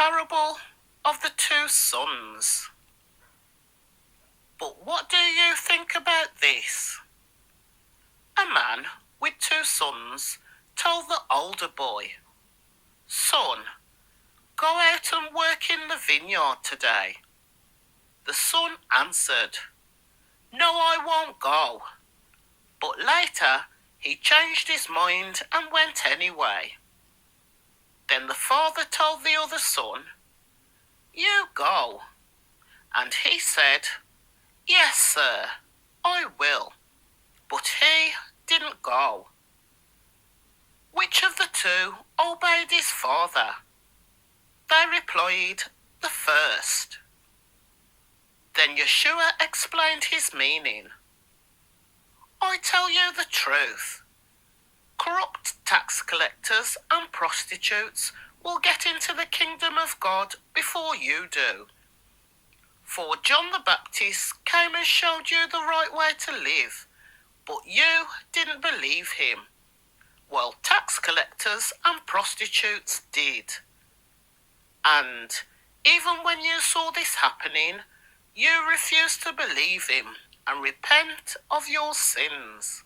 parable of the two sons. But what do you think about this? A man with two sons told the older boy, "Son, go out and work in the vineyard today." The son answered, "No, I won't go." But later he changed his mind and went anyway. Then the father told the other son, "You go." And he said, "Yes, sir, I will." But he didn't go. Which of the two obeyed his father? They replied, "The first." Then Yeshua explained his meaning. "I tell you the truth. Corrupt tax collectors and prostitutes will get into the kingdom of God before you do. For John the Baptist came and showed you the right way to live, but you didn't believe him, while tax collectors and prostitutes did. And even when you saw this happening, you refused to believe him and repent of your sins."